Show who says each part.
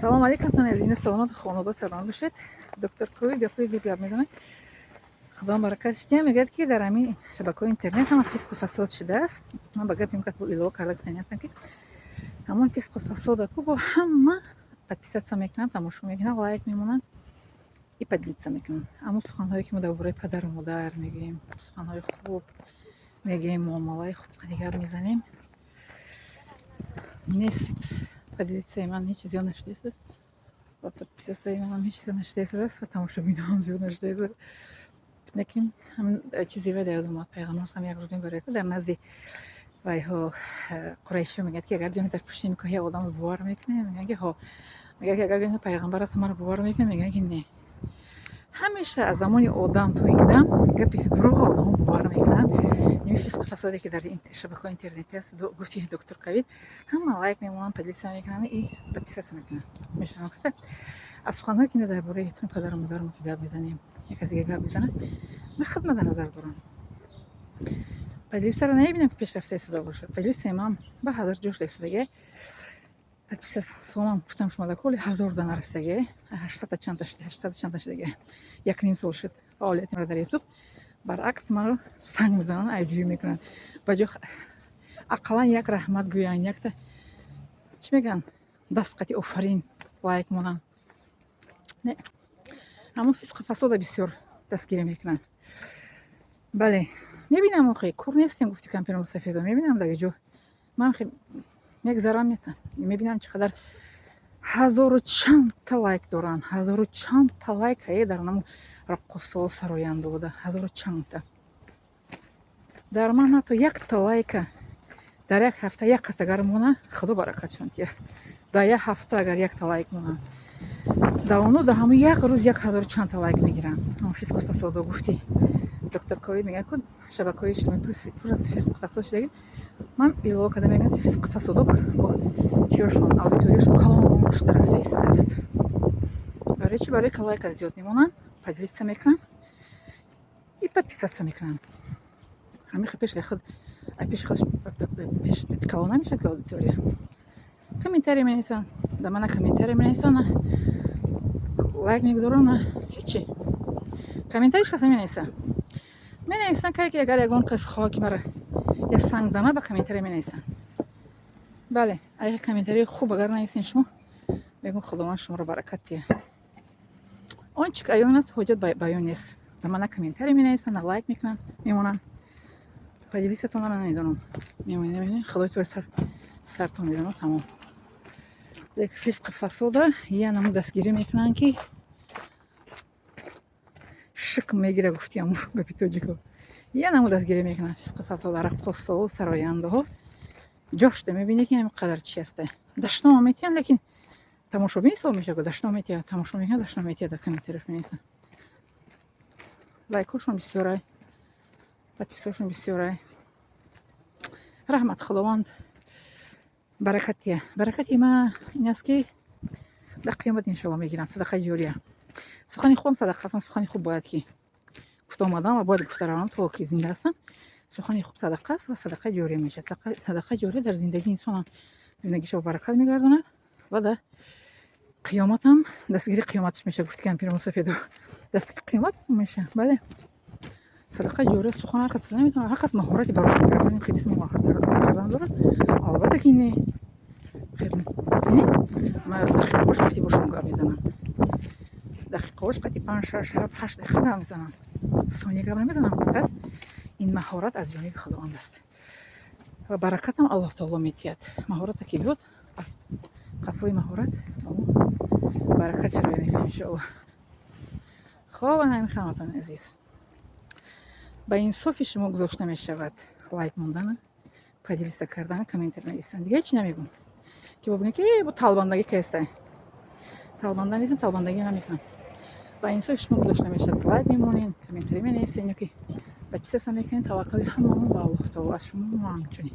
Speaker 1: салом алейкум азизини саломат хонобод сарбанд бошед. Доктор Круи гапои зуд гап мезанад. Худоам баракатш диҳад. Мегӯяд ки дар ҳамин шабакаҳои интернет ҳама фисқу фасод шудааст. Ман ба гапи мкас бо илова карда гуфтани ҳастам ки ҳамон фисқу фасодаку бо ҳама подписатсия мекунанд, тамошо мекунанд, лайк мемонанд и поделитсия мекунанд. Ҳамон суханҳое ки мо дар бораи падару модар мегӯем, суханҳои хуб мегӯем, муомалаи хуб гап мезанем. Нест поделитсияи ман ҳеҷ чиз зиёд нашудааст. Ва подписатсияи манам ҳеҷ чиз зиёд нашудааст ва тамошобинам зиёд нашудааст. Лекин ҳамин чизи вай дар ёдам омад. Пайғамбар ҳам як рӯз мебарад дар назди вайҳо қурайшиё мегӯяд ки агар ҷони дар пушти никоҳи одамро бовар мекунем, мегӯяд ки ҳо, мегӯяд ки агар ҷони пайғамбар аст маро бовар мекунем, мегӯяд ки не. ҳамеша аз замони одам то ин дам гапи дурӯғро одамҳо бовар мекунанд. Ин фисқу фасоде ки дар шабакаҳои интернетӣ аст, гуфти доктор Кавид, ҳама лайк мемонанд, поделитсия мекунанд и подписатсия мекунанд. Мешунавам каса аз суханҳое ки дар бораи падару модармо ки гап мезанем, як кас дига гап мезанад, ман хидмат дар назар дорам. Поделитсияро намебинам ки пешрафта истода бошад. Поделитсияи ман ба 1000 ҷош истодагӣ. Подписатсиям гуфтам шумо дар кӯли 1000 дона расидагӣ, 800 чанд та шудагӣ. Як ним сол шуд фаъолиятимро дар ютуб. Баръакс маро санг мезананд, айбҷӯӣ мекунанд. Ба ҷо ақаллан як раҳмат гӯянд, якта чӣ мегӯянд, дастқати офарин лайк монанд. Не, ҳамон фисқу фасода бисёр дастгирӣ мекунанд. Бале, мебинам охи кур нестем, гуфти кампиру сафедо, мебинам дар ҷо ман мегзарам, мебинам чӣ қадар 1000 чанд та лайк доранд, 1000 чанд та лайк дар намо раққосо сароянда, 1000 чанд та. Дар ман ҳатто як та лайка дар як ҳафта як кас агар мона, худо баракатшон тия. Дар як ҳафта агар як та лайк мона, дар оно дар ҳамон як рӯз 1000 чанд та лайк мегиранд. ҳамон фисқу фасодо гуфти доктор Ковид мегӯяд ки шабакаҳои иҷтимоӣ пур аз фисқу фасод шудагӣ. Ман илова карда мегӯям ки фисқу фасодо бо чиёшон аудиторияшон калон шуда рафта истодааст. Барои чӣ? Барои ки лайка зиёд мемонанд, поделитсия мекунанд и подписатсия мекунанд. ҳамин пеши худш калон намешавад ки аудитория. Комментарий менависанд, дар ман на комментарий менависанд, на лайк мегузоранд, на ҳечи. Комментарий ҳеҷ кас наменависад. Менависанд ки агар ягон кас хоҳад ки маро як санг занад, ба комментарий менависанд. бале, агар комментарии хуб агар нависем шумо, мегӯям худованд шуморо баракат тия. Он чӣ ки аён аст, ҳоҷат ба баён нест. Дар ман на комментарий менависанд, на лайк мекунанд, мемонанд. Поделитсиятон ман намедонам. Мемонед худои сартон медонад тамом. Лек фисқу фасода я намо дастгирӣ мекунанд ки шикм мегира, гуфтиам гапи тоҷико. Я намо дастгирӣ мекунанд фисқу фасода, раққосо, сарояндаҳо. ҷошта мебинӣ ки ҳамин қадар чӣ аста. Дашном метиҳанд, лекин тамошобин ҳисоб мешавад. Дашном метиҳад, тамошо мекунад, дашном метиҳад, дар комментарияш менависанд. лайкҳошон бисёрай, подписҳошон бисёрай. раҳмат, худованд баракат тия. Баракати ман ин аст ки дар қиёмат иншоалло мегирам. садақаи ҷория. сухани хубам садақа аст. Ман сухани хуб бояд ки гуфта омадам ва бояд гуфта равам то ки зинда ҳастам. сухани хуб садақа аст ва садақаи ҷория мешавад. садақаи ҷория дар зиндагии инсонам зиндагиашро баракат мегардонад ва дар қиёмат ҳам дастгири қиёматаш мешавад. гуфти кампиру сафедо, дасти қиёмат мешавад. бале, садақаи ҷория сухан ҳар кас наметавонад. ҳар кас маҳорати барои кардани хидмати маҳорат кардан дорад. албатта ки не ман дақиқаҳош қати бо шумо гап мезанам. дақиқаҳош қати 5 6 7 8 дақиқа гап мезанам. сония гап намезанам. пас ин маҳорат аз ҷониби худованд аст ва баракатам аллоҳ таоло метиҳад. маҳорате ки дод, аз қафои маҳорат баракат шароя мекунад иншоалло. хоб, ҳамин хаматон азиз, ба инсофи шумо гузошта мешавад лайк мондан, поделитсия кардан, комментарий нависан. дига ҳеҷ намегӯям ки бо ки бо талбандагӣ кайста. талбанда нестам, талбандагӣ намекунам. ба инсофи шумо гузошта мешавад лайк мемонед, комментарий менависед, ё ки подписатсия мекунед. таваккали ҳамаон ба аллоҳ таоло, аз шумо ҳамчунин.